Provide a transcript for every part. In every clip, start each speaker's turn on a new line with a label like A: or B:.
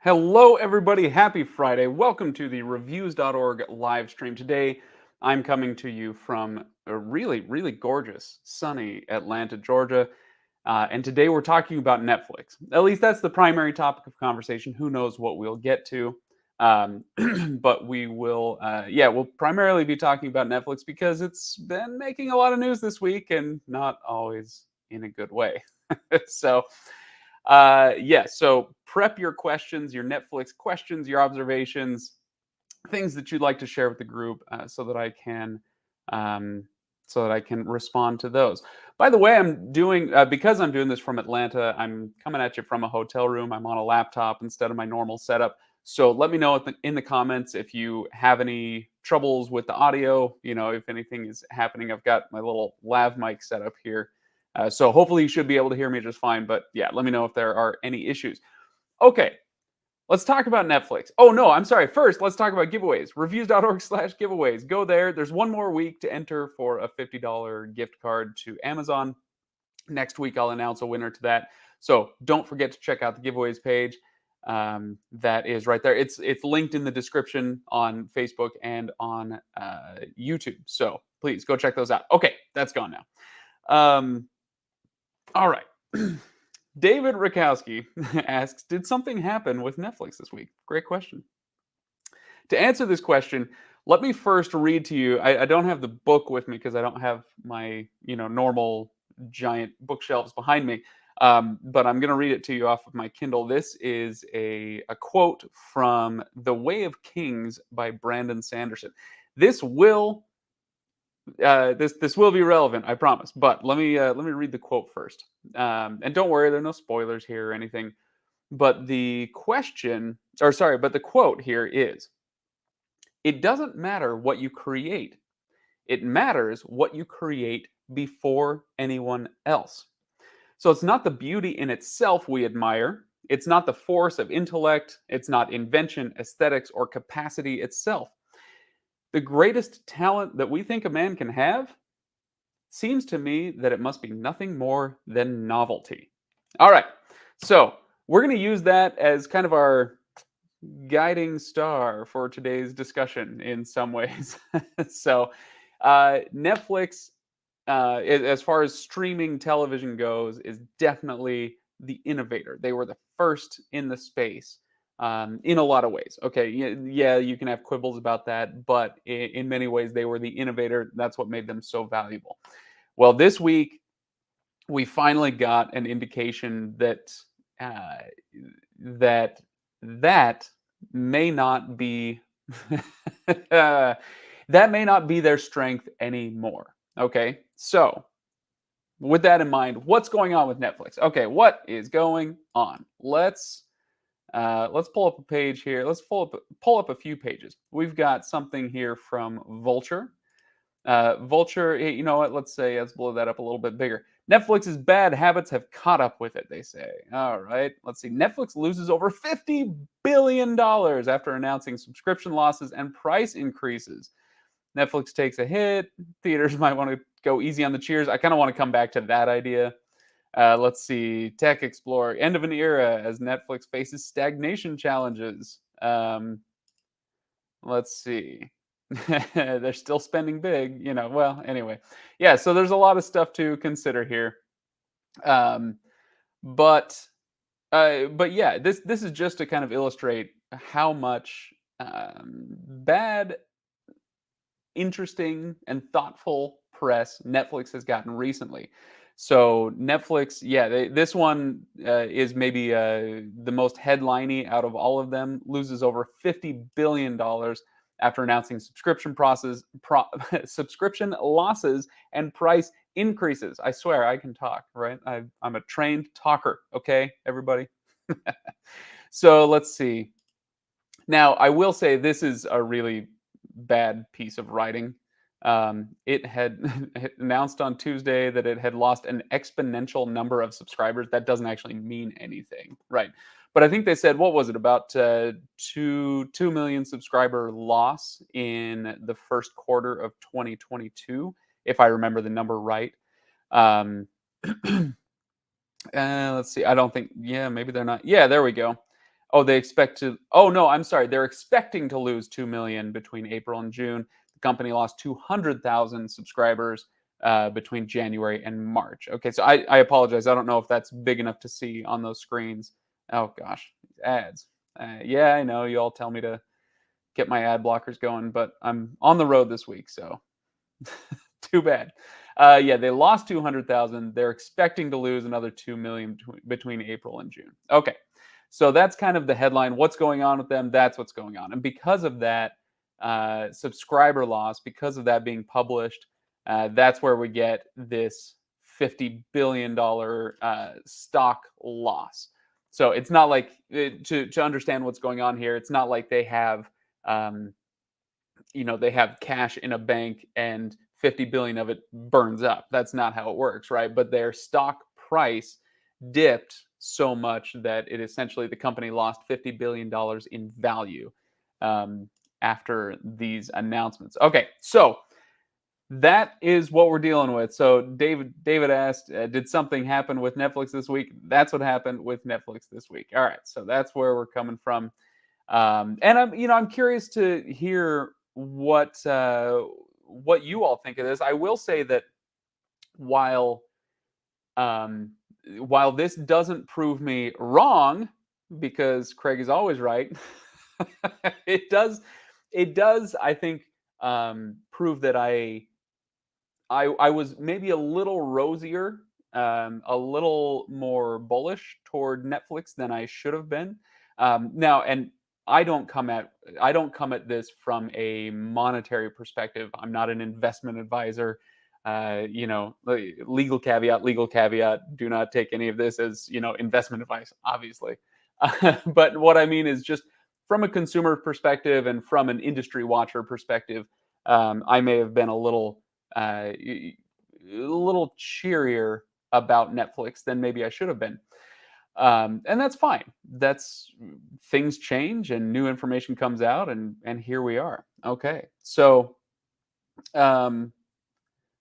A: Hello, everybody. Happy Friday. Welcome to the Reviews.org live stream. Today, I'm coming to you from a really gorgeous, sunny Atlanta, Georgia. And today, we're talking about Netflix. At least that's the primary topic of conversation. Who knows what we'll get to? Um, but we'll primarily be talking about Netflix because it's been making a lot of news this week and not always in a good way. So prep your questions, your Netflix questions, your observations, things that you'd like to share with the group, um, so that I can respond to those. By the way, I'm doing because I'm doing this from Atlanta. I'm coming at you from a hotel room. I'm on a laptop instead of my normal setup. So let me know in the comments if you have any troubles with the audio. If anything is happening. I've got my little lav mic set up here. So hopefully you should be able to hear me just fine. But yeah, let me know if there are any issues. Okay, let's talk about Netflix. Oh, no, I'm sorry. First, let's talk about giveaways. Reviews.org/giveaways. Go there. There's one more week to enter for a $50 gift card to Amazon. Next week, I'll announce a winner to that. So don't forget to check out the giveaways page. That is right there. It's linked in the description on Facebook and on YouTube. So please go check those out. Okay, that's gone now. All right. David Rakowski asks, did something happen with Netflix this week? Great question. To answer this question, let me first read to you. I don't have the book with me because I don't have my normal giant bookshelves behind me. But I'm going to read it to you off of my Kindle. This is a quote from The Way of Kings by Brandon Sanderson. This will be relevant, I promise. But let me read the quote first. And don't worry, there are no spoilers here or anything. But the quote here is: "It doesn't matter what you create; it matters what you create before anyone else." So it's not the beauty in itself we admire. It's not the force of intellect. It's not invention, aesthetics, or capacity itself. The greatest talent that we think a man can have seems to me that it must be nothing more than novelty. All right. So we're going to use that as kind of our guiding star for today's discussion in some ways. So Netflix, as far as streaming television goes, is definitely the innovator. They were the first in the space in a lot of ways. Okay, yeah, you can have quibbles about that, but in many ways, they were the innovator. That's what made them so valuable. Well, this week, we finally got an indication that uh, that may not be that may not be their strength anymore. Okay, so with that in mind, what's going on with Netflix? Okay, what is going on? Let's pull up a page here. Let's pull up a few pages. We've got something here from Vulture. Vulture, you know what? Let's blow that up a little bit bigger. Netflix's bad habits have caught up with it, they say. All right, let's see. Netflix loses over $50 billion after announcing subscription losses and price increases. Netflix takes a hit. Theaters might want to go easy on the cheers. I kind of want to come back to that idea. Let's see. Tech Explorer, end of an era as Netflix faces stagnation challenges. Let's see. They're still spending big, Well, anyway, yeah. So there's a lot of stuff to consider here, um, but but yeah, this is just to kind of illustrate how much bad, interesting, and thoughtful press Netflix has gotten recently. So Netflix, yeah, this one is maybe the most headliney out of all of them. Loses over $50 billion after announcing subscription losses and price increases. I swear I can talk, right? I'm a trained talker. Okay, everybody. So let's see. Now, I will say this is a really bad piece of writing. It had announced on Tuesday that it had lost an exponential number of subscribers. That doesn't actually mean anything, right? But I think they said, what was it, about 2 million subscriber loss in the first quarter of 2022, if I remember the number right. Let's see. I don't think. Yeah, maybe they're not. Yeah, there we go. Oh, they expect to. Oh no, I'm sorry. They're expecting to lose 2 million between April and June. The company lost 200,000 subscribers between January and March. Okay, so I apologize. I don't know if that's big enough to see on those screens. Oh gosh, ads. Yeah, I know you all tell me to get my ad blockers going, but I'm on the road this week, so too bad. Yeah, they lost 200,000. They're expecting to lose another 2 million between April and June. Okay, so that's kind of the headline. What's going on with them? That's what's going on. And because of that subscriber loss, because of that being published, that's where we get this $50 billion stock loss. So it's not like to understand what's going on here. It's not like they have um, they have cash in a bank and 50 billion of it burns up. That's not how it works, right? But their stock price dipped so much that it essentially the company lost $50 billion in value um, after these announcements. Okay, so that is what we're dealing with. So David asked, did something happen with Netflix this week? That's what happened with Netflix this week. All right, so that's where we're coming from. And I'm curious to hear what you all think of this. I will say that while um, while this doesn't prove me wrong, because Craig is always right, it does I think prove that I was maybe a little rosier, a little more bullish toward Netflix than I should have been. Now, and I don't come at I don't come at this from a monetary perspective. I'm not an investment advisor. Legal caveat, legal caveat. Do not take any of this as investment advice, obviously. But what I mean is just from a consumer perspective and from an industry watcher perspective, I may have been a little cheerier about Netflix than maybe I should have been. And that's fine. That's things change and new information comes out, and here we are. Okay, so um,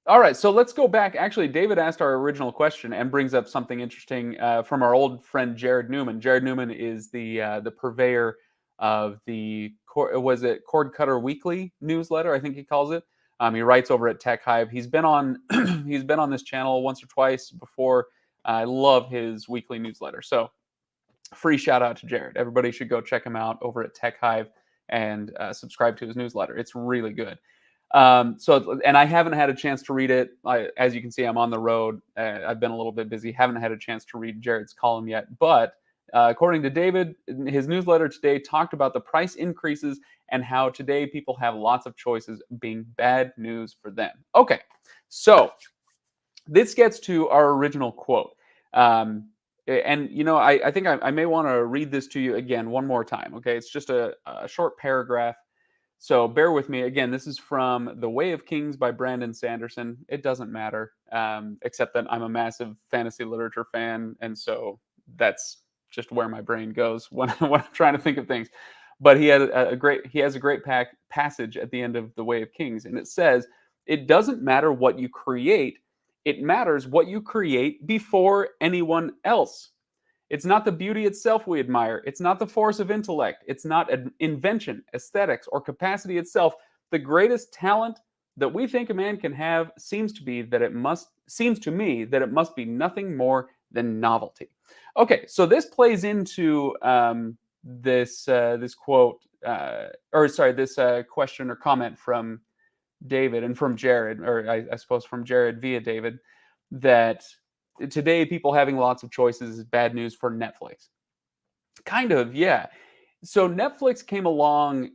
A: all right, so let's go back. Actually, David asked our original question and brings up something interesting from our old friend Jared Newman. Jared Newman is the purveyor of the was it Cord Cutter Weekly newsletter? I think he calls it. He writes over at Tech Hive. He's been on he's been on this channel once or twice before. I love his weekly newsletter. So free shout out to Jared. Everybody should go check him out over at Tech Hive and subscribe to his newsletter. It's really good. And I haven't had a chance to read it. As you can see, I'm on the road. I've been a little bit busy. Haven't had a chance to read Jared's column yet. But according to David, his newsletter today talked about the price increases and how today people have lots of choices being bad news for them. Okay, so this gets to our original quote. And I think I may want to read this to you again one more time. Okay, it's just a short paragraph, so bear with me. Again, this is from The Way of Kings by Brandon Sanderson. It doesn't matter, except that I'm a massive fantasy literature fan, and so that's just where my brain goes when, when I'm trying to think of things. But he has a great passage at the end of The Way of Kings, and it says, "It doesn't matter what you create; it matters what you create before anyone else." It's not the beauty itself we admire. It's not the force of intellect. It's not an invention, aesthetics, or capacity itself. The greatest talent that we think a man can have seems to me that it must be nothing more than novelty. Okay, so this plays into this quote, or sorry, this question or comment from David and from Jared, or I suppose from Jared via David, that today people having lots of choices is bad news for Netflix. Kind of, yeah. So Netflix came along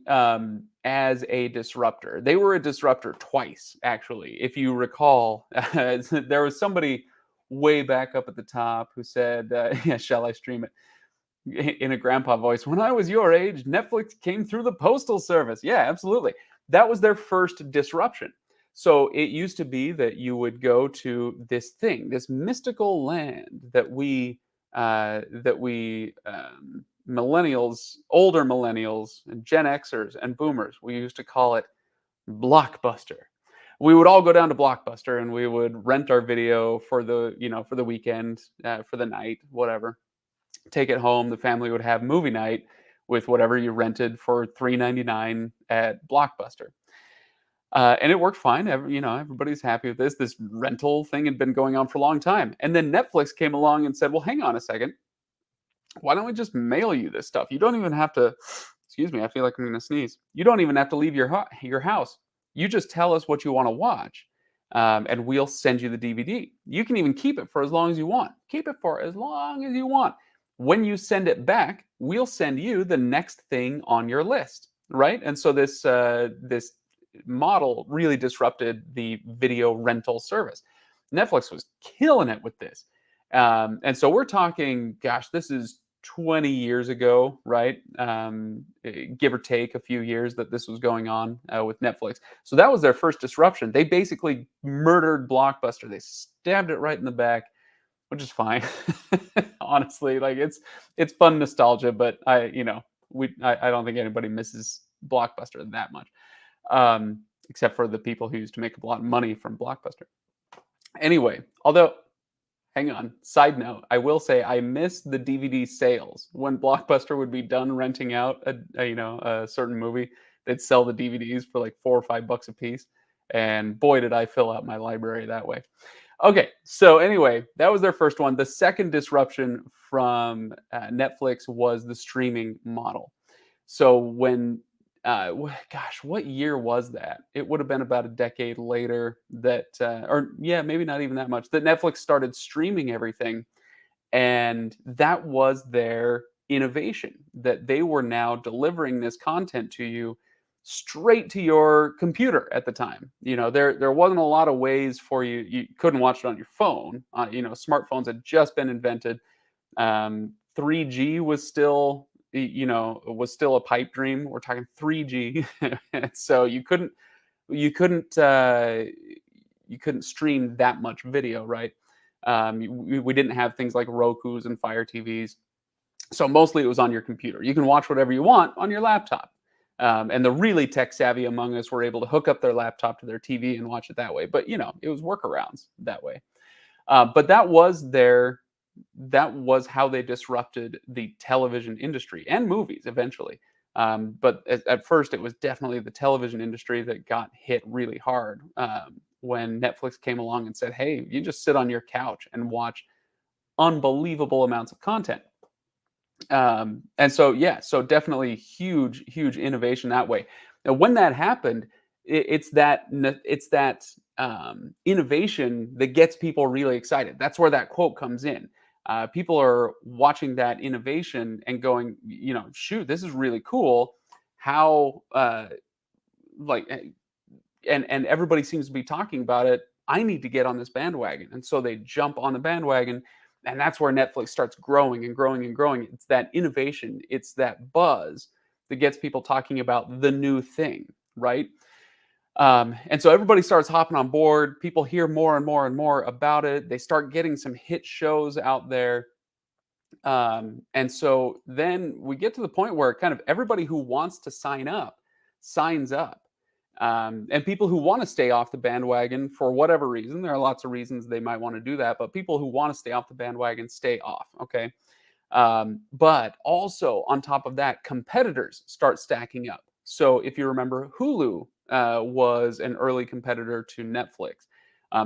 A: as a disruptor. They were a disruptor twice, actually. If you recall, there was somebody way back up at the top who said, yeah, "Shall I stream it?" in a grandpa voice. "When I was your age, Netflix came through the postal service." Yeah, absolutely. That was their first disruption. So it used to be that you would go to this thing, this mystical land that we millennials, older millennials, and Gen Xers and Boomers, we used to call it Blockbuster. We would all go down to Blockbuster and we would rent our video for the weekend, for the night, whatever. take it home. The family would have movie night with whatever you rented for $3.99 at Blockbuster. And it worked fine. Everybody's happy with this. This rental thing had been going on for a long time. And then Netflix came along and said, well, hang on a second. Why don't we just mail you this stuff? You don't even have to, excuse me, I feel like I'm going to sneeze. You don't even have to leave your house. You just tell us what you want to watch, and we'll send you the DVD. You can even keep it for as long as you want. Keep it for as long as you want. When you send it back, we'll send you the next thing on your list, right? And so this model really disrupted the video rental service. Netflix was killing it with this. And so we're talking, gosh, this is 20 years ago, right? Give or take a few years that this was going on with Netflix. So that was their first disruption. They basically murdered Blockbuster. They stabbed it right in the back, which is fine. Honestly, like it's fun nostalgia, but I don't think anybody misses Blockbuster that much, except for the people who used to make a lot of money from Blockbuster. Anyway, although hang on. Side note, I will say I miss the DVD sales when Blockbuster would be done renting out a certain movie. They'd sell the DVDs for like $4 or $5 a piece, and boy, did I fill out my library that way. Okay, so anyway, that was their first one. The second disruption from Netflix was the streaming model. So when gosh, what year was that? It would have been about a decade later that, or yeah, maybe not even that much, that Netflix started streaming everything. And that was their innovation, that they were now delivering this content to you straight to your computer at the time. There wasn't a lot of ways for you. You couldn't watch it on your phone. Smartphones had just been invented. 3G was still a pipe dream. We're talking 3G. So you couldn't stream that much video, right? We didn't have things like Roku's and Fire TVs. So mostly it was on your computer. You can watch whatever you want on your laptop. And the really tech savvy among us were able to hook up their laptop to their TV and watch it that way. But it was workarounds that way. But that was how they disrupted the television industry and movies eventually. But at first, it was definitely the television industry that got hit really hard when Netflix came along and said, hey, you just sit on your couch and watch unbelievable amounts of content. And so, yeah, so definitely huge, huge innovation that way. Now, when that happened, it's that innovation that gets people really excited. That's where that quote comes in. People are watching that innovation and going, shoot, this is really cool. How and everybody seems to be talking about it. I need to get on this bandwagon, and so they jump on the bandwagon, and that's where Netflix starts growing and growing and growing. It's that innovation, it's that buzz that gets people talking about the new thing, right? And so everybody starts hopping on board. People hear more and more and more about it. They start getting some hit shows out there. And so then we get to the point where kind of everybody who wants to sign up signs up. And people who want to stay off the bandwagon for whatever reason, there are lots of reasons they might want to do that, but people who want to stay off the bandwagon stay off. Okay. But also on top of that, competitors start stacking up. So if you remember, Hulu was an early competitor to Netflix.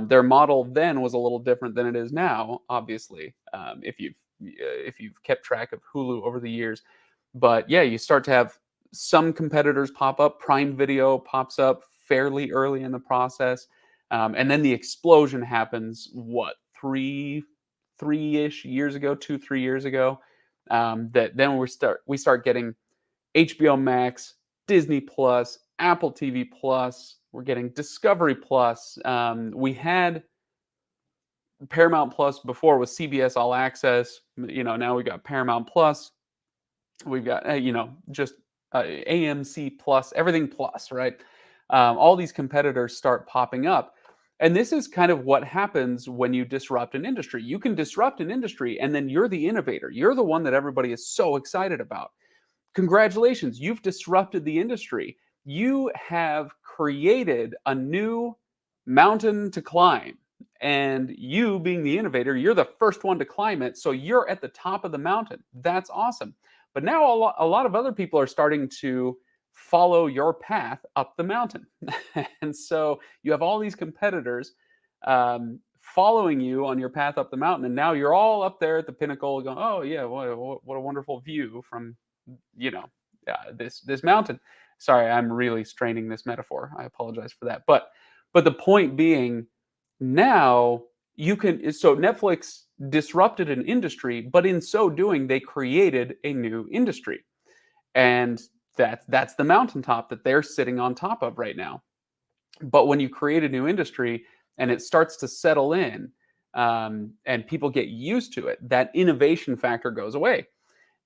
A: Their model then was a little different than it is now, obviously, if you've kept track of Hulu over the years. But yeah, you start to have some competitors pop up. Prime Video pops up fairly early in the process, and then the explosion happens. What, three-ish years ago, 2-3 years ago? That then we start getting HBO Max, Disney Plus, Apple TV Plus. We're getting Discovery Plus. We had Paramount Plus before with CBS All Access. Now we got Paramount Plus. We've got just AMC Plus, everything Plus, right? All these competitors start popping up. And this is kind of what happens when you disrupt an industry. You can disrupt an industry and then you're the innovator. You're the one that everybody is so excited about. Congratulations, you've disrupted the industry. You have created a new mountain to climb. And you, being the innovator, you're the first one to climb it. So you're at the top of the mountain. That's awesome. But now a lot of other people are starting to follow your path up the mountain. And so you have all these competitors following you on your path up the mountain. And now you're all up there at the pinnacle going, oh, yeah, what a wonderful view from, you know, this mountain. Sorry, I'm really straining this metaphor. I apologize for that. But the point being, now you can so Netflix disrupted an industry, but in so doing, they created a new industry. And that's the mountaintop that they're sitting on top of right now. But when you create a new industry and it starts to settle in, and people get used to it, that innovation factor goes away.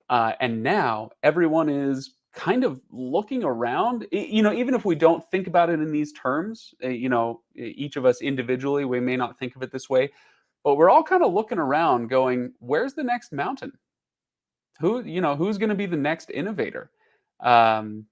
A: And now everyone is kind of looking around. Even if we don't think about it in these terms, each of us individually, we may not think of it this way, but we're all kind of looking around going, where's the next mountain? Who's going to be the next innovator? Um,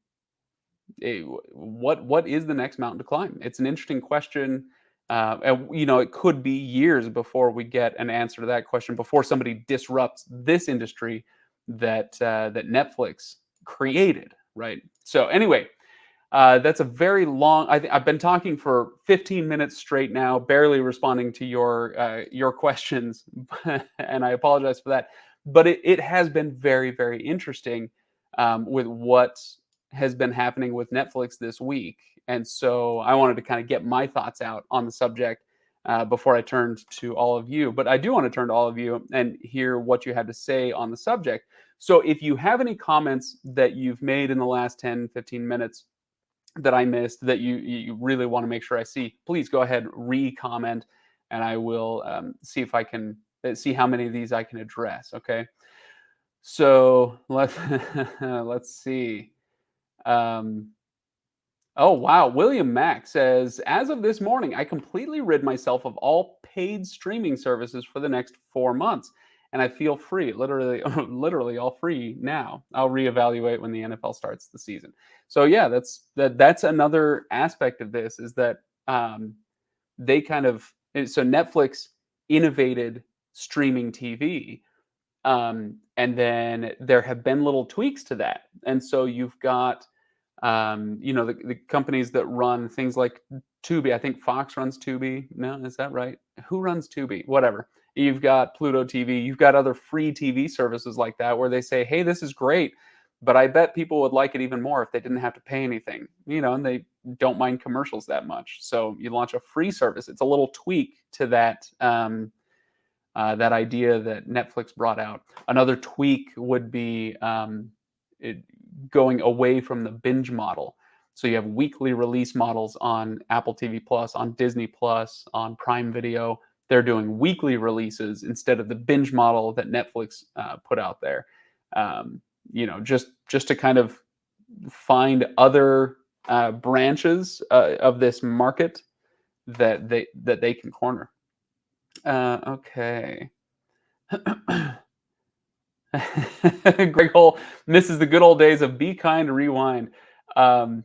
A: what is the next mountain to climb? It's an interesting question. And it could be years before we get an answer to that question, before somebody disrupts this industry that Netflix created, right? So anyway, that's a very long. I've been talking for 15 minutes straight now, barely responding to your questions, and I apologize for that. But it has been very, very interesting with what has been happening with Netflix this week, and so I wanted to kind of get my thoughts out on the subject before I turned to all of you. But I do want to turn to all of you and hear what you had to say on the subject. So if you have any comments that you've made in the last 10, 15 minutes that I missed that you really want to make sure I see, please go ahead, re-comment, and I will see if I can see how many of these I can address. Okay, so let's see. Um, oh wow, William Mack says, as of this morning, I completely rid myself of all paid streaming services for the next 4 months, and I feel free, literally, literally all free now. I'll reevaluate when the NFL starts the season. So yeah, that's another aspect of this is that they kind of so Netflix innovated streaming TV, and then there have been little tweaks to that, and so you've got the companies that run things like Tubi. I think Fox runs Tubi. No, is that right? Who runs Tubi? Whatever. You've got Pluto TV. You've got other free TV services like that where they say, "Hey, this is great, but I bet people would like it even more if they didn't have to pay anything." And they don't mind commercials that much. So you launch a free service. It's a little tweak to that idea that Netflix brought out. Another tweak would be it, going away from the binge model. So you have weekly release models on Apple TV Plus, on Disney Plus, on Prime Video. They're doing weekly releases instead of the binge model that Netflix put out there. Just to kind of find other branches of this market that they can corner. Okay. Greg Hole misses the good old days of Be Kind, Rewind. Um,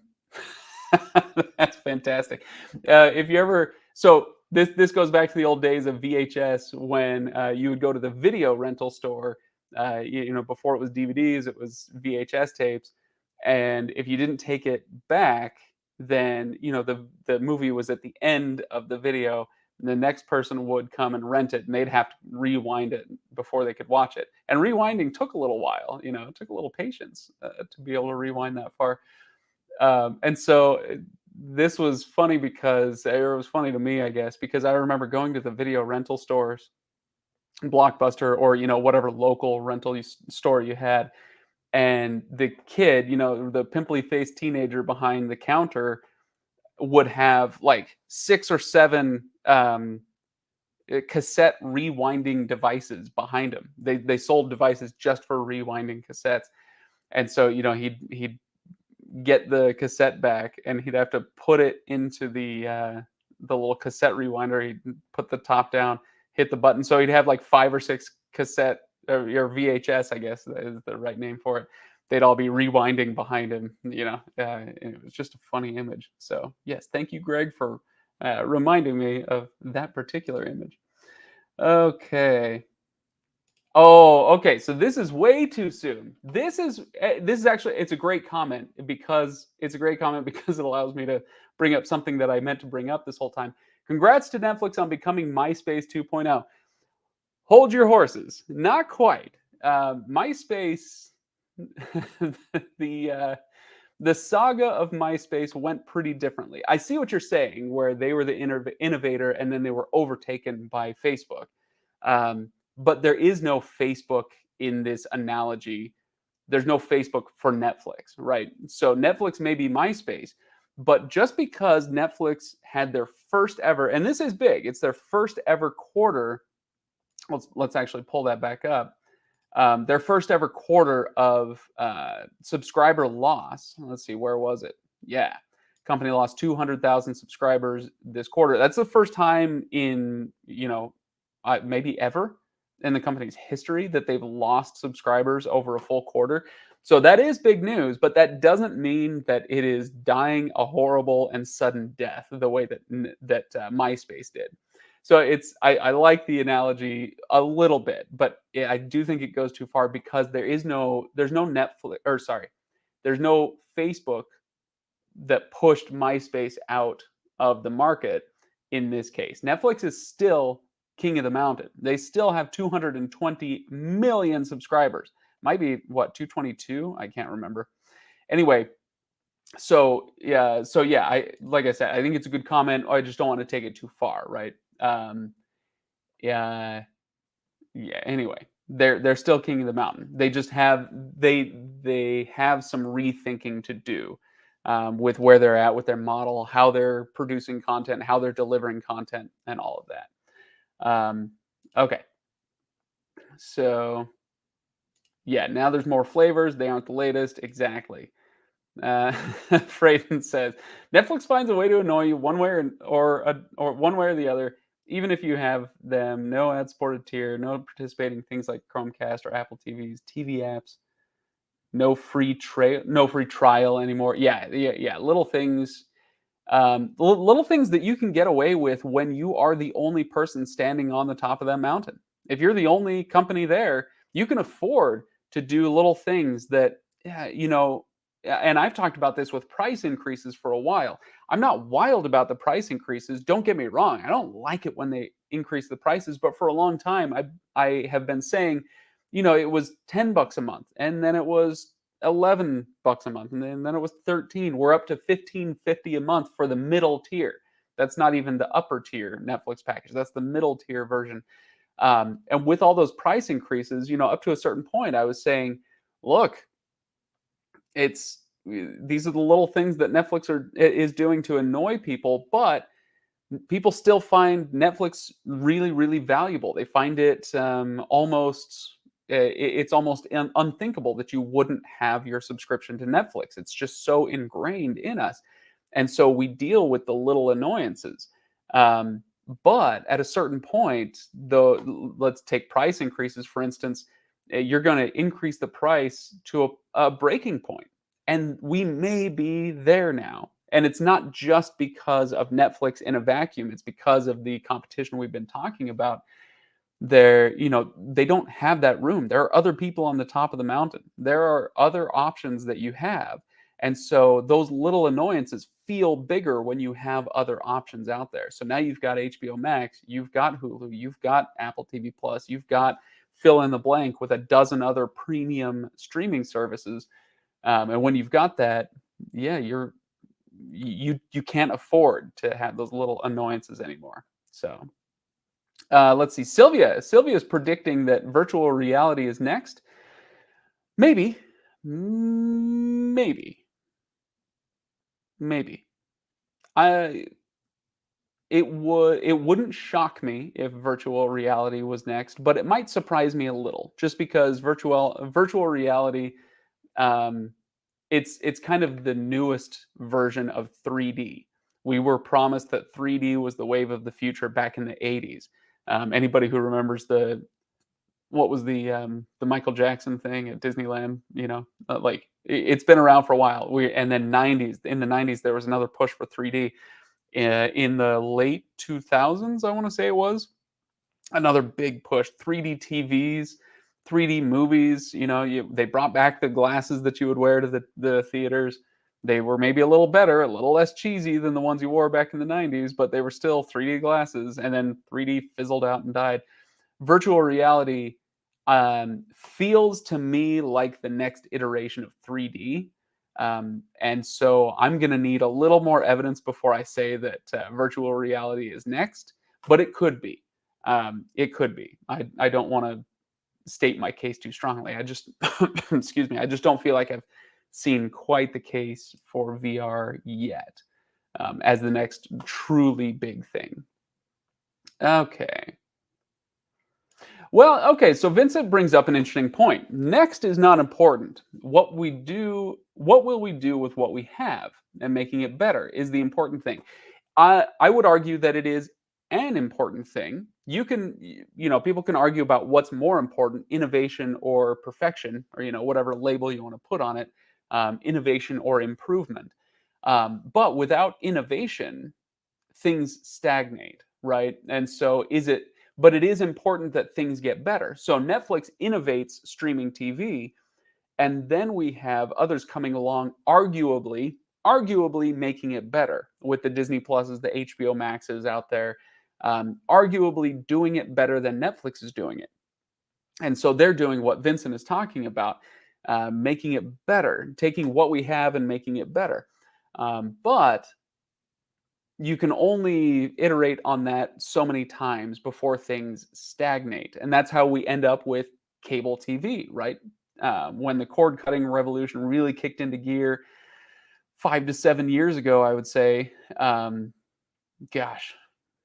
A: that's fantastic. If you ever, so this goes back to the old days of VHS when you would go to the video rental store. Before it was DVDs, it was VHS tapes, and if you didn't take it back, then the movie was at the end of the video. The next person would come and rent it, and they'd have to rewind it before they could watch it. And rewinding took a little while. It took a little patience to be able to rewind that far. And so this was funny because it was funny to me, I guess, because I remember going to the video rental stores, Blockbuster, or whatever local rental store you had, and the kid, the pimply faced teenager behind the counter would have like 6 or 7 cassette rewinding devices behind him. They sold devices just for rewinding cassettes, and so he'd get the cassette back, and he'd have to put it into the little cassette rewinder. He'd put the top down, hit the button, so he'd have like 5 or 6 cassette or VHS, I guess is the right name for it. They'd all be rewinding behind him. It was just a funny image. So yes, thank you, Greg, for reminding me of that particular image. Okay. Oh, okay. So this is way too soon. This is actually it's a great comment because it allows me to bring up something that I meant to bring up this whole time. Congrats to Netflix on becoming MySpace 2.0. Hold your horses. Not quite. MySpace, the the saga of MySpace went pretty differently. I see what you're saying, where they were the innovator and then they were overtaken by Facebook. But there is no Facebook in this analogy. There's no Facebook for Netflix, right? So Netflix may be MySpace, but just because Netflix had their first ever, and this is big, it's their first ever quarter. Let's actually pull that back up. Their first ever quarter of subscriber loss. Let's see, where was it? Yeah, company lost 200,000 subscribers this quarter. That's the first time in maybe ever in the company's history that they've lost subscribers over a full quarter. So that is big news, but that doesn't mean that it is dying a horrible and sudden death the way that MySpace did. So I like the analogy a little bit, but I do think it goes too far because there's no Netflix, or sorry, there's no Facebook that pushed MySpace out of the market in this case. Netflix is still king of the mountain. They still have 220 million subscribers. Might be what, 222? I can't remember. Anyway, so yeah, I like I said, I think it's a good comment. I just don't want to take it too far, right? Yeah, yeah. Anyway, they're still king of the mountain. They just have they have some rethinking to do with where they're at with their model, how they're producing content, how they're delivering content, and all of that. Okay, so yeah, now there's more flavors. They aren't the latest, exactly. Frayden says Netflix finds a way to annoy you one way or one way or the other, even if you have them. No ad-supported tier, no participating things like Chromecast or Apple TVs, TV apps, no free trial anymore. Yeah, yeah, yeah. Little things, little things that you can get away with when you are the only person standing on the top of that mountain. If you're the only company there, you can afford to do little things that, yeah, and I've talked about this with price increases for a while. I'm not wild about the price increases. Don't get me wrong. I don't like it when they increase the prices, but for a long time, I have been saying, it was $10 a month, and then it was $11 a month, and then it was 13. We're up to 15.50 a month for the middle tier. That's not even the upper tier Netflix package. That's the middle tier version. And with all those price increases, up to a certain point, I was saying, look, these are the little things that Netflix is doing to annoy people, but people still find Netflix really, really valuable. They find it it's almost unthinkable that you wouldn't have your subscription to Netflix. It's just so ingrained in us, and so we deal with the little annoyances. Um, but at a certain point, though, let's take price increases for instance. You're going to increase the price to a breaking point, and we may be there now. And it's not just because of Netflix in a vacuum, it's because of the competition we've been talking about. They don't have that room. There are other people on the top of the mountain. There are other options that you have. And so those little annoyances feel bigger when you have other options out there. So now you've got HBO Max, you've got Hulu, you've got Apple TV Plus, you've got fill in the blank with a dozen other premium streaming services. And when you've got that, yeah, you can't afford to have those little annoyances anymore. So let's see. Sylvia's predicting that virtual reality is next. Maybe, maybe, maybe. I it wouldn't shock me if virtual reality was next, but it might surprise me a little, just because virtual reality, um, it's kind of the newest version of 3D. We were promised that 3D was the wave of the future back in the 80s. Anybody who remembers what was the Michael Jackson thing at Disneyland, like it's been around for a while. We and then 90s in the 90s there was another push for 3D. in the late 2000s, I want to say it was another big push. 3D TVs, 3D movies. They brought back the glasses that you would wear to the theaters. They were maybe a little better, a little less cheesy than the ones you wore back in the 90s, but they were still 3D glasses. And then 3D fizzled out and died. Virtual reality feels to me like the next iteration of 3D. And so I'm going to need a little more evidence before I say that virtual reality is next, but it could be. It could be. I don't want to state my case too strongly. I just, excuse me, I just don't feel like I've seen quite the case for VR yet as the next truly big thing. Okay. Well, okay, so Vincent brings up an interesting point. Next is not important. What will we do with what we have and making it better is the important thing. I would argue that it is an important thing. People can argue about what's more important, innovation or perfection, or whatever label you want to put on it, innovation or improvement. But without innovation, things stagnate, right? And so but it is important that things get better. So Netflix innovates streaming TV, and then we have others coming along, arguably making it better with the Disney Pluses, the HBO Maxes out there, arguably doing it better than Netflix is doing it. And so they're doing what Vincent is talking about, making it better, taking what we have and making it better. But you can only iterate on that so many times before things stagnate. And that's how we end up with cable TV, right? When the cord cutting revolution really kicked into gear 5 to 7 years ago, I would say, gosh,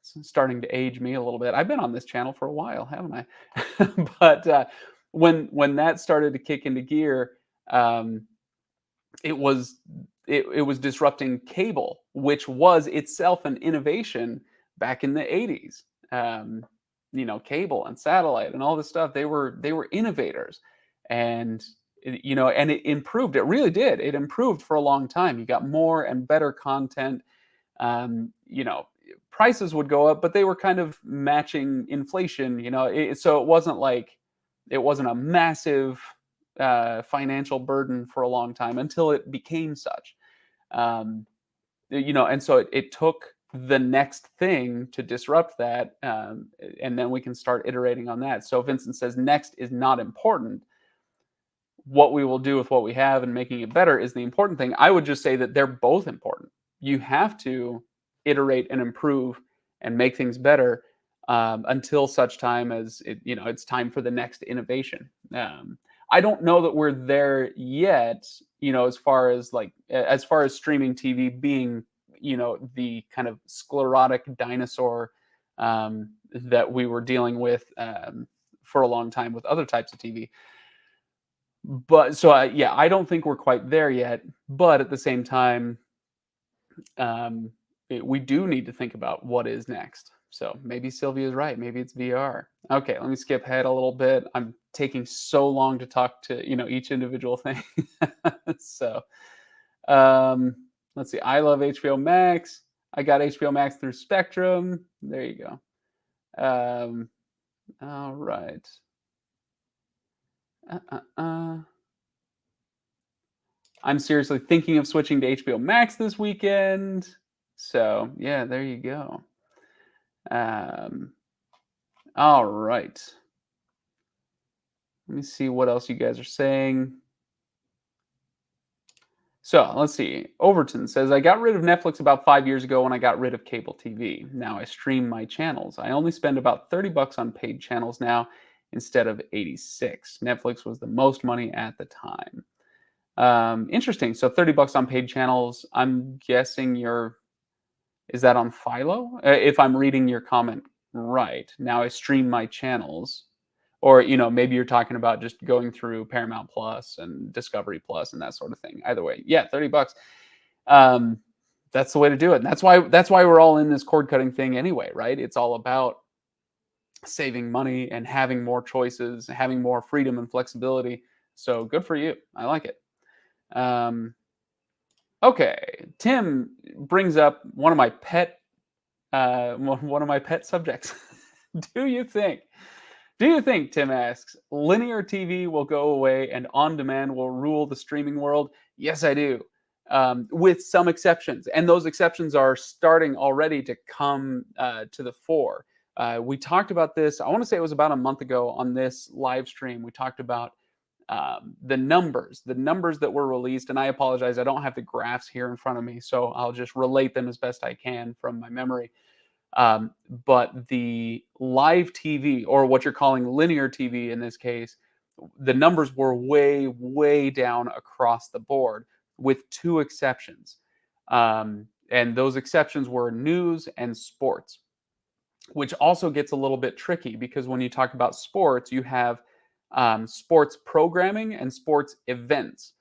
A: it's starting to age me a little bit. I've been on this channel for a while, haven't I? But when that started to kick into gear, um, it was it was disrupting cable, which was itself an innovation back in the 80s. Cable and satellite and all this stuff, they were innovators. And and it improved. It really did. It improved for a long time. You got more and better content. um, you know, Prices would go up, but they were kind of matching inflation. So it wasn't a massive financial burden for a long time until it became such. Um, and so it took the next thing to disrupt that, and then we can start iterating on that. So Vincent says next is not important. What we will do with what we have and making it better is the important thing. I would just say that they're both important. You have to iterate and improve and make things better until such time as it's time for the next innovation. I don't know that we're there yet. As far as streaming TV being the kind of sclerotic dinosaur that we were dealing with for a long time with other types of TV. But so yeah, I don't think we're quite there yet. But at the same time, we do need to think about what is next. So maybe Sylvia's right. Maybe it's VR. Okay, let me skip ahead a little bit. I'm taking so long to talk to each individual thing. So let's see. I love HBO Max. I got HBO Max through Spectrum. There you go. All right. I'm seriously thinking of switching to HBO Max this weekend. So yeah, there you go. All right. Let me see what else you guys are saying. So let's see. Overton says, I got rid of Netflix about 5 years ago when I got rid of cable TV. Now I stream my channels. I only spend about $30 on paid channels now instead of 86. Netflix was the most money at the time. Interesting. So $30 on paid channels. I'm guessing is that on Philo? If I'm reading your comment right. Now I stream my channels. Or, maybe you're talking about just going through Paramount Plus and Discovery Plus and that sort of thing. Either way, yeah, $30. That's the way to do it. And that's why we're all in this cord cutting thing anyway, right? It's all about saving money and having more choices, having more freedom and flexibility. So good for you. I like it. Okay, Tim brings up one of my pet One of my pet subjects. Do you think Do you think, Tim asks, linear TV will go away and on demand will rule the streaming world? Yes, I do. With some exceptions. And those exceptions are starting already to come to the fore. We talked about this, I want to say it was about a month ago on this live stream. We talked about the numbers that were released. And I apologize, I don't have the graphs here in front of me. So I'll just relate them as best I can from my memory. But the live TV, or what you're calling linear TV in this case, the numbers were way, way down across the board, with two exceptions. And those exceptions were news and sports, which also gets a little bit tricky because when you talk about sports, you have sports programming and sports events.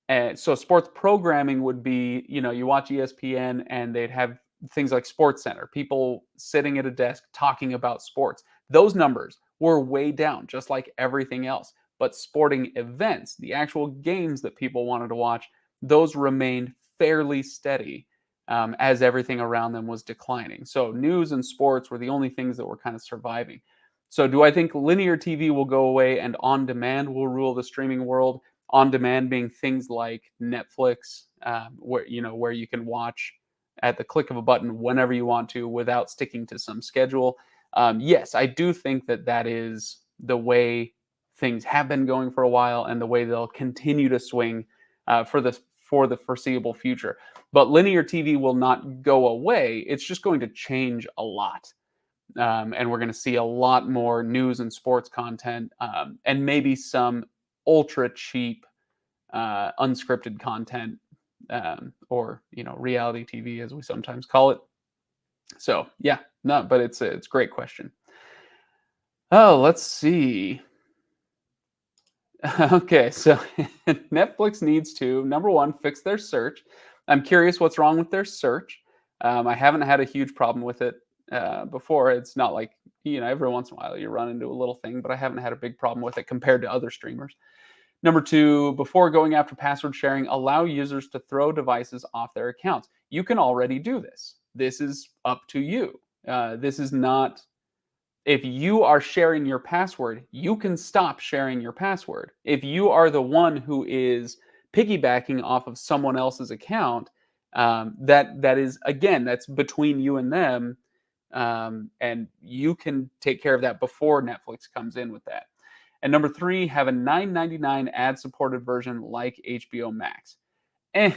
A: And so sports programming would be, you watch ESPN and they'd have things like Sports Center, people sitting at a desk talking about sports. Those numbers were way down, just like everything else. But sporting events, the actual games that people wanted to watch, those remained fairly steady as everything around them was declining. So news and sports were the only things that were kind of surviving. So do I think linear TV will go away and on demand will rule the streaming world? On demand being things like Netflix, where you can watch at the click of a button whenever you want to without sticking to some schedule. Yes, I do think that that is the way things have been going for a while, and the way they'll continue to swing for the foreseeable future. But linear TV will not go away; it's just going to change a lot. And we're going to see a lot more news and sports content, and maybe some ultra cheap, unscripted content, or reality TV, as we sometimes call it. So yeah, no, but it's a great question. Oh, let's see. Okay, so Netflix needs to, number one, fix their search. I'm curious what's wrong with their search. I haven't had a huge problem with it before. It's not like, every once in a while you run into a little thing, but I haven't had a big problem with it compared to other streamers. Number two, before going after password sharing, allow users to throw devices off their accounts. You can already do this. This is up to you. This is not, if you are sharing your password, you can stop sharing your password. If you are the one who is piggybacking off of someone else's account, that is, again, that's between you and them, and you can take care of that before Netflix comes in with that. And number three, have a $9.99 ad-supported version like HBO Max. Eh,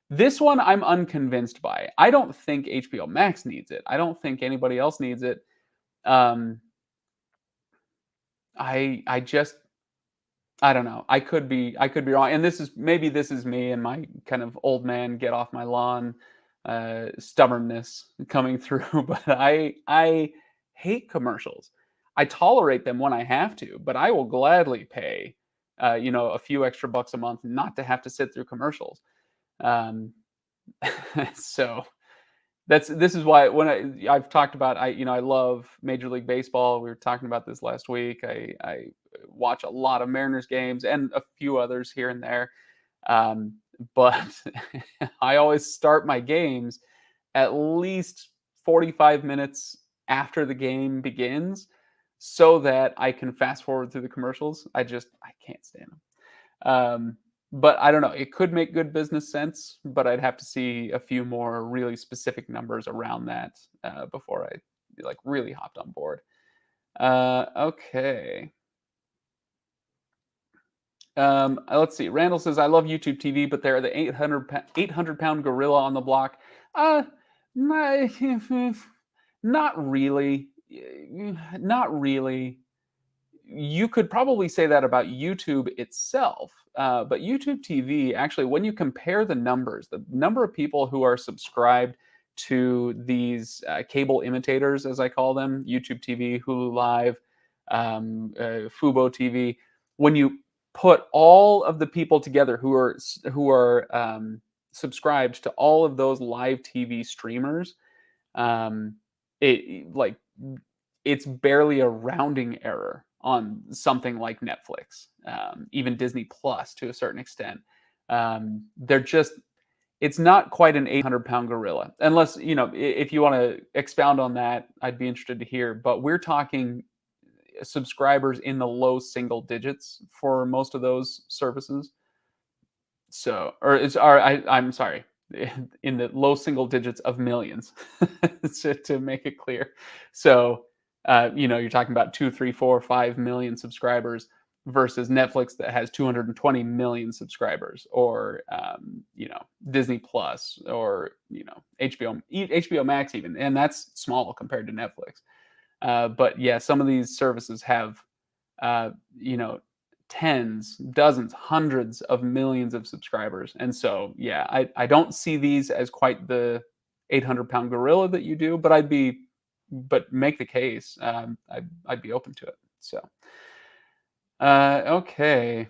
A: this one I'm unconvinced by. I don't think HBO Max needs it. I don't think anybody else needs it. Um, I just, I don't know. I could be wrong. And this is me and my kind of old man get off my lawn stubbornness coming through. But I hate commercials. I tolerate them when I have to, but I will gladly pay a few extra bucks a month not to have to sit through commercials. Um, so this is why when I've talked about, I love Major League Baseball. We were talking about this last week. I watch a lot of Mariners games and a few others here and there. Um, but I always start my games at least 45 minutes after the game begins so that I can fast forward through the commercials. I can't stand them. But I don't know. It could make good business sense, but I'd have to see a few more really specific numbers around that before I like really hopped on board. Okay. Let's see. Randall says, "I love YouTube TV, but they're the 800 pound gorilla on the block." Uh, my- not really. Not really. You could probably say that about YouTube itself. But YouTube TV, actually, when you compare the number of people who are subscribed to these cable imitators, as I call them, YouTube TV, Hulu Live, Fubo TV, when you put all of the people together who are subscribed to all of those live TV streamers, um, like it's barely a rounding error on something like Netflix, even Disney Plus to a certain extent. They're just It's not quite an 800-pound gorilla, unless, if you want to expound on that, I'd be interested to hear. But we're talking subscribers in the low single digits for most of those services. So, I'm sorry, in the low single digits of millions, to make it clear. So, you're talking about 2, 3, 4, 5 million subscribers versus Netflix that has 220 million subscribers, or Disney Plus, or HBO Max even, and that's small compared to Netflix. But yeah, some of these services have uh, you know, tens, dozens, hundreds of millions of subscribers. And so, yeah, I don't see these as quite the 800-pound gorilla that you do, but but make the case. I'd be open to it. So, okay.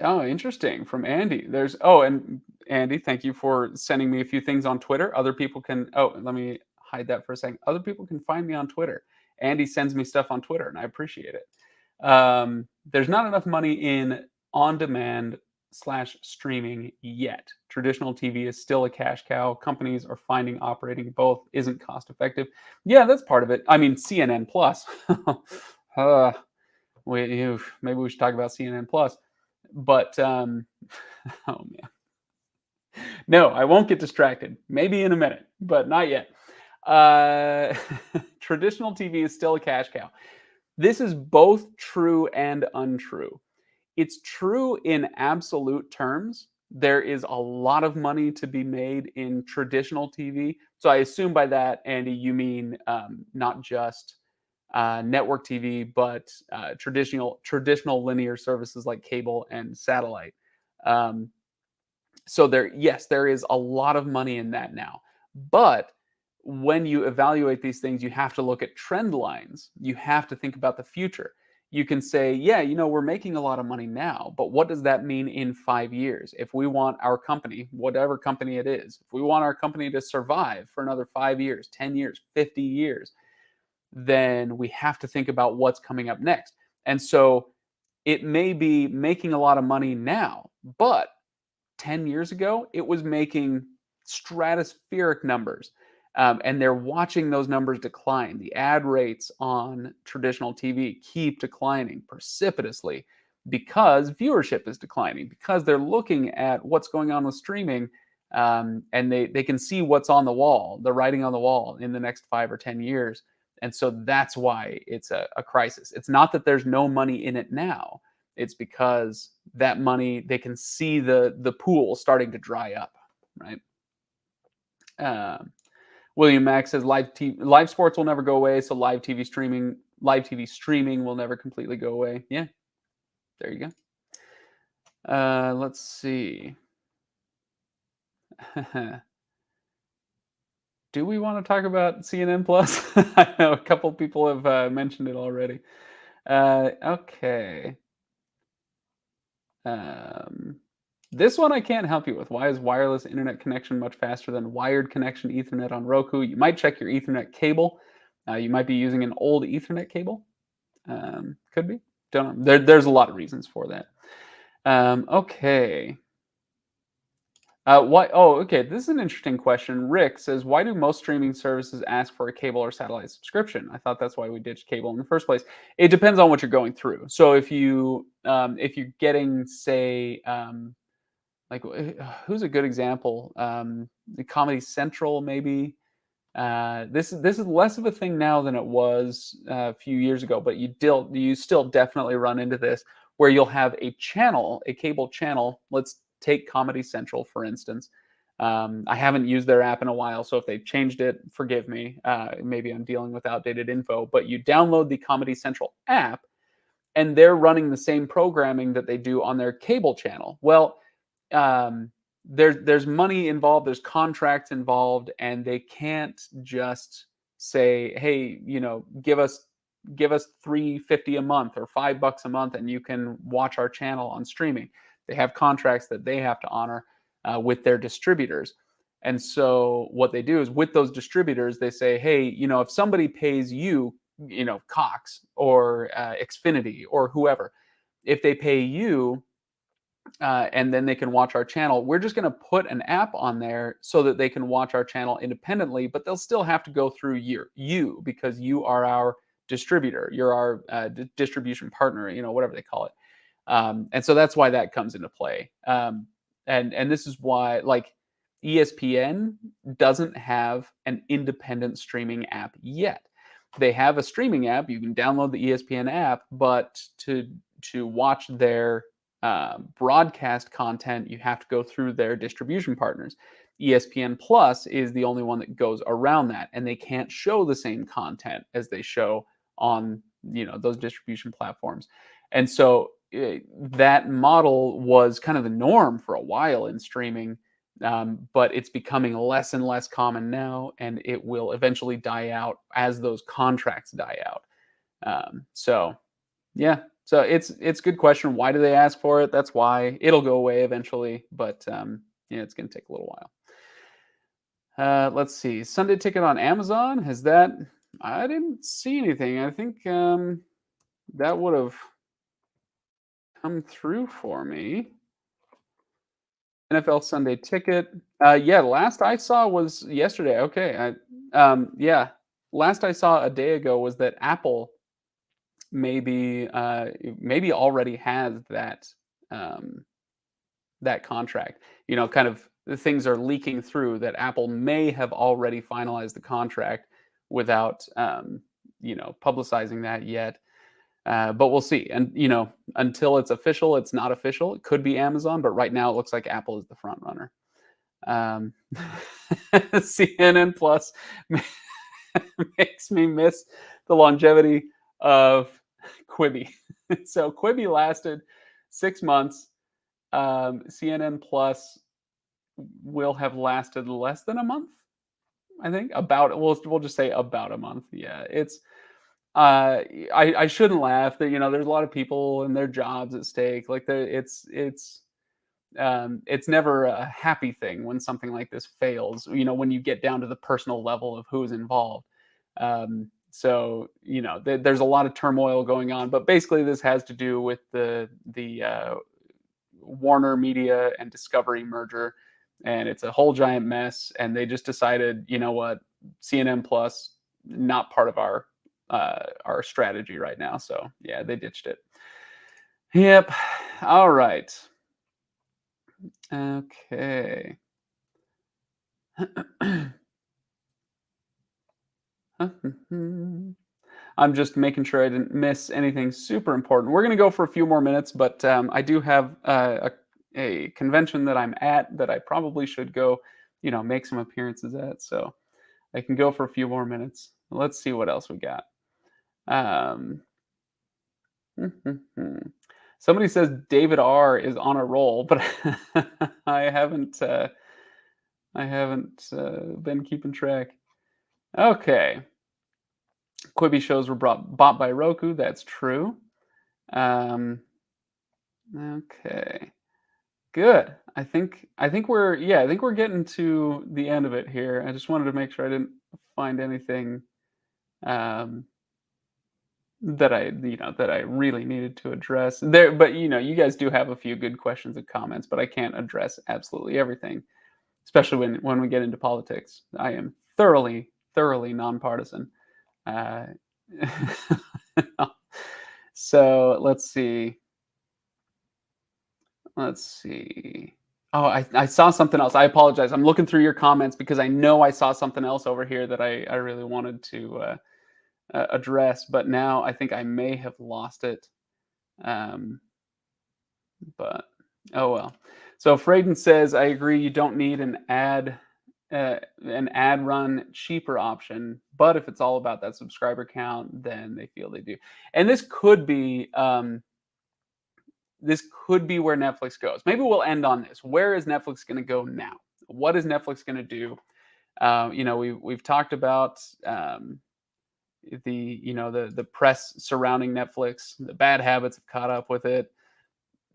A: Oh, interesting. From Andy. And Andy, thank you for sending me a few things on Twitter. Other people can, let me hide that for a second. Other people can find me on Twitter. Andy sends me stuff on Twitter, and I appreciate it. There's not enough money in on demand slash streaming yet. Traditional TV is still a cash cow. Companies are finding operating both isn't cost effective. Yeah, that's part of it. I mean, CNN Plus. uh, maybe we should talk about CNN Plus. But oh man, no, I won't get distracted. Maybe in a minute, but not yet. Uh, Traditional TV is still a cash cow. This is both true and untrue. It's true in absolute terms. There is a lot of money to be made in traditional TV. So I assume by that, Andy, you mean not just network TV, but traditional linear services like cable and satellite. Um, so yes, there is a lot of money in that now. But when you evaluate these things, you have to look at trend lines. You have to think about the future. You can say, yeah, we're making a lot of money now, but what does that mean in 5 years? If we want our company, whatever company it is, if we want our company to survive for another 5 years, 10 years, 50 years, then we have to think about what's coming up next. And so it may be making a lot of money now, but 10 years ago, it was making stratospheric numbers. And they're watching those numbers decline. The ad rates on traditional TV keep declining precipitously because viewership is declining, because they're looking at what's going on with streaming, and they can see what's on the wall, the writing on the wall in the next 5 or 10 years. And so that's why it's a crisis. It's not that there's no money in it now. It's because that money, they can see the pool starting to dry up, right? Um, William Max says live sports will never go away, so live TV streaming will never completely go away. Yeah, there you go. Let's see. Do we want to talk about CNN Plus? I know a couple people have mentioned it already. Okay. Um, this one I can't help you with. Why is wireless internet connection much faster than wired connection Ethernet on Roku? You might check your Ethernet cable. You might be using an old Ethernet cable. Could be. Don't know. There's a lot of reasons for that. Okay. Why? Oh, okay. This is an interesting question. Rick says, "Why do most streaming services ask for a cable or satellite subscription? I thought that's why we ditched cable in the first place." It depends on what you're going through. So if you're getting, say, like who's a good example? The Comedy Central, maybe. This is less of a thing now than it was a few years ago, but you still definitely run into this where you'll have a channel, a cable channel. Let's take Comedy Central for instance. I haven't used their app in a while, so if they've changed it, forgive me. Maybe I'm dealing with outdated info, but you download the Comedy Central app, and they're running the same programming that they do on their cable channel. Well, there's money involved, there's contracts involved, and they can't just say, "Hey, give us 350 a month or $5 a month, and you can watch our channel on streaming." They have contracts that they have to honor with their distributors. And so what they do is with those distributors, they say, "Hey, if somebody pays you, Cox or Xfinity or whoever, if they pay you and then they can watch our channel. We're just going to put an app on there so that they can watch our channel independently, but they'll still have to go through you because you are our distributor. You're our distribution partner, whatever they call it. And so that's why that comes into play. And this is why, like, ESPN doesn't have an independent streaming app yet. They have a streaming app. You can download the ESPN app, but to watch their broadcast content, you have to go through their distribution partners. ESPN Plus is the only one that goes around that, and they can't show the same content as they show on those distribution platforms. And so that model was kind of the norm for a while in streaming, but it's becoming less and less common now, and it will eventually die out as those contracts die out. So yeah, so it's a good question. Why do they ask for it? That's why it'll go away eventually, but it's going to take a little while. Let's see. Sunday Ticket on Amazon, has that? I didn't see anything. I think that would have come through for me. NFL Sunday Ticket. Yeah, last I saw was yesterday. Okay, yeah, last I saw a day ago was that Apple maybe already has um, that contract. Kind of the things are leaking through that Apple may have already finalized the contract without publicizing that yet. But we'll see. And until it's official, it's not official. It could be Amazon, but right now it looks like Apple is the front runner. CNN Plus makes me miss the longevity of Quibi. So Quibi lasted 6 months. CNN Plus will have lasted less than a month. I think we'll just say about a month. Yeah, it's I shouldn't laugh. That there's a lot of people and their jobs at stake. Like it's never a happy thing when something like this fails. When you get down to the personal level of who's involved. So there's a lot of turmoil going on. But basically, this has to do with the Warner Media and Discovery merger, and it's a whole giant mess. And they just decided, you know what, CNN Plus not part of our strategy right now. So yeah, they ditched it. Yep. All right. Okay. I'm just making sure I didn't miss anything super important. We're going to go for a few more minutes, but I do have a convention that I'm at that I probably should go, make some appearances at. So I can go for a few more minutes. Let's see what else we got. Um, Somebody says David R is on a roll, but I haven't. Been keeping track. Okay. Quibi shows were bought by Roku. That's true. Okay. Good. I think we're getting to the end of it here. I just wanted to make sure I didn't find anything um, that I really needed to address there. But you guys do have a few good questions and comments, but I can't address absolutely everything, especially when we get into politics. I am thoroughly nonpartisan. Uh, so let's see. Let's see. Oh, I saw something else. I apologize. I'm looking through your comments because I know I saw something else over here that I really wanted to address, but now I think I may have lost it. Um, but oh well. So Fraden says, I agree. You don't need an ad run cheaper option, but if it's all about that subscriber count, then they feel they do. And this could be where Netflix goes. Maybe we'll end on this. Where is Netflix going to go now? What is Netflix going to do? We've talked about the press surrounding Netflix. The bad habits have caught up with it.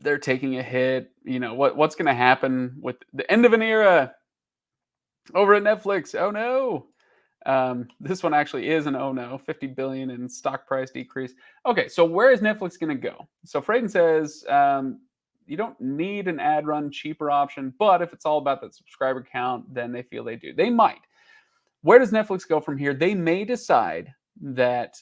A: They're taking a hit. What's going to happen with the end of an era over at Netflix? Oh no. This one actually is an oh no, 50 billion in stock price decrease. Okay, so where is Netflix going to go? So Fraden says you don't need an ad run cheaper option, but if it's all about that subscriber count, then they feel they do. They might. Where does Netflix go from here? They may decide that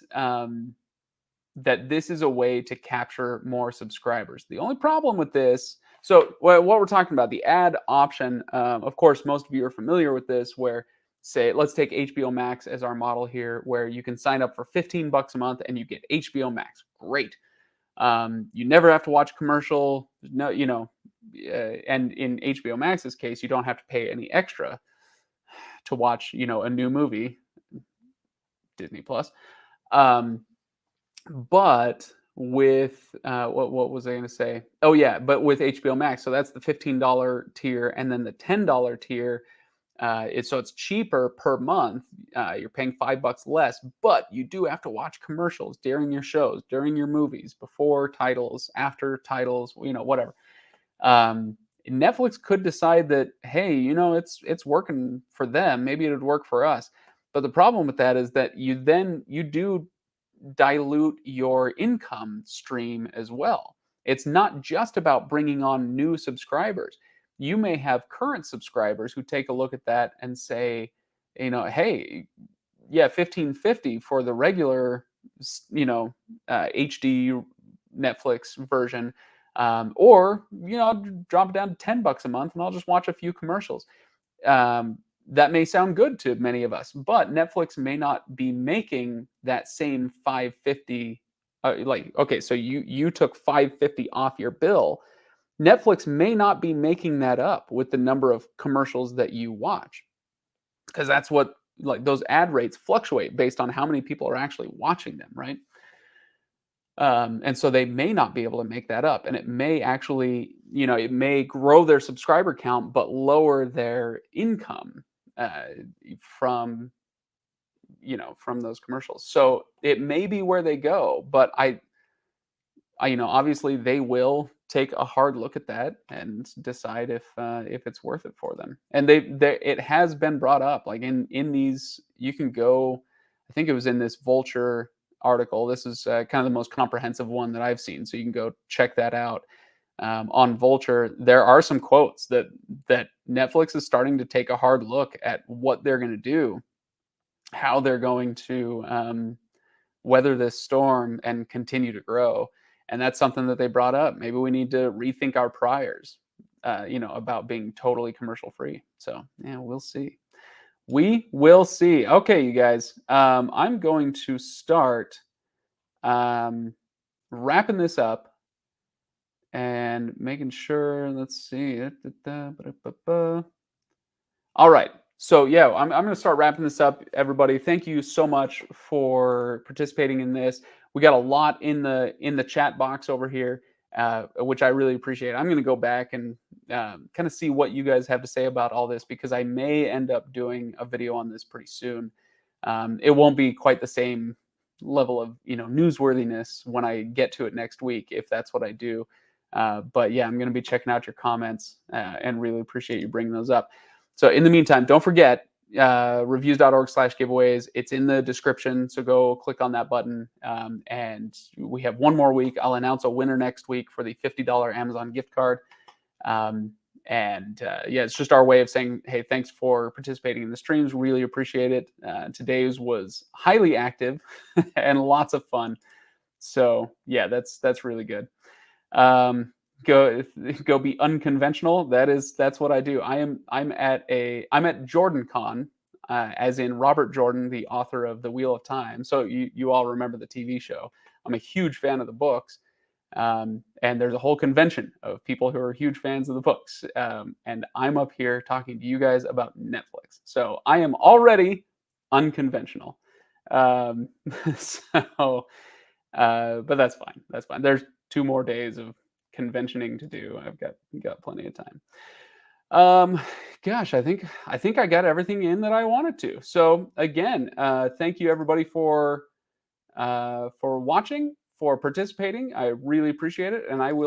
A: that this is a way to capture more subscribers. The only problem with this, so what we're talking about, the ad option, of course, most of you are familiar with this, where say, let's take HBO Max as our model here, where you can sign up for 15 bucks a month and you get HBO Max. Great. You never have to watch a commercial. No, and in HBO Max's case, you don't have to pay any extra to watch, a new movie, Disney Plus. But with what was I going to say? Oh yeah, but with HBO Max, so that's the $15 tier, and then the $10 tier. It's cheaper per month. You're paying $5 less, but you do have to watch commercials during your shows, during your movies, before titles, after titles, whatever. Netflix could decide that, hey, it's working for them. Maybe it would work for us. But the problem with that is that you do dilute your income stream as well. It's not just about bringing on new subscribers. You may have current subscribers who take a look at that and say, hey, yeah, 15.50 for the regular, HD Netflix version, or I'll drop it down to $10 a month and I'll just watch a few commercials. That may sound good to many of us, but Netflix may not be making that same 550. Okay, so you took 550 off your bill. Netflix may not be making that up with the number of commercials that you watch, because that's what, like, those ad rates fluctuate based on how many people are actually watching them, right? And so they may not be able to make that up, and it may actually, it may grow their subscriber count but lower their income uh, from from those commercials. So it may be where they go, but obviously they will take a hard look at that and decide if it's worth it for them. And it has been brought up, like in these, you can go, I think it was in this Vulture article. This is kind of the most comprehensive one that I've seen, so you can go check that out. On Vulture, there are some quotes that Netflix is starting to take a hard look at what they're going to do, how they're going to weather this storm and continue to grow. And that's something that they brought up. Maybe we need to rethink our priors, about being totally commercial free. So yeah, we'll see. We will see. Okay, you guys, I'm going to start wrapping this up and making sure. Let's see. All right. So yeah, I'm going to start wrapping this up. Everybody, thank you so much for participating in this. We got a lot in the chat box over here, which I really appreciate. I'm going to go back and kind of see what you guys have to say about all this, because I may end up doing a video on this pretty soon. It won't be quite the same level of newsworthiness when I get to it next week, if that's what I do. But yeah, I'm going to be checking out your comments and really appreciate you bringing those up. So in the meantime, don't forget, reviews.org/giveaways. It's in the description, so go click on that button. And we have one more week. I'll announce a winner next week for the $50 Amazon gift card. Yeah, it's just our way of saying, hey, thanks for participating in the streams. Really appreciate it. Today's was highly active and lots of fun. So yeah, that's really good. Go be unconventional. That's what I do. I'm at Jordan Con, as in Robert Jordan, the author of The Wheel of Time. So you all remember the TV show. I'm a huge fan of the books. And there's a whole convention of people who are huge fans of the books. And I'm up here talking to you guys about Netflix. So I am already unconventional. So but that's fine. That's fine. There's 2 more days of conventioning to do. I've got plenty of time. Gosh, I think I got everything in that I wanted to. So again, thank you everybody for watching, for participating. I really appreciate it, and I will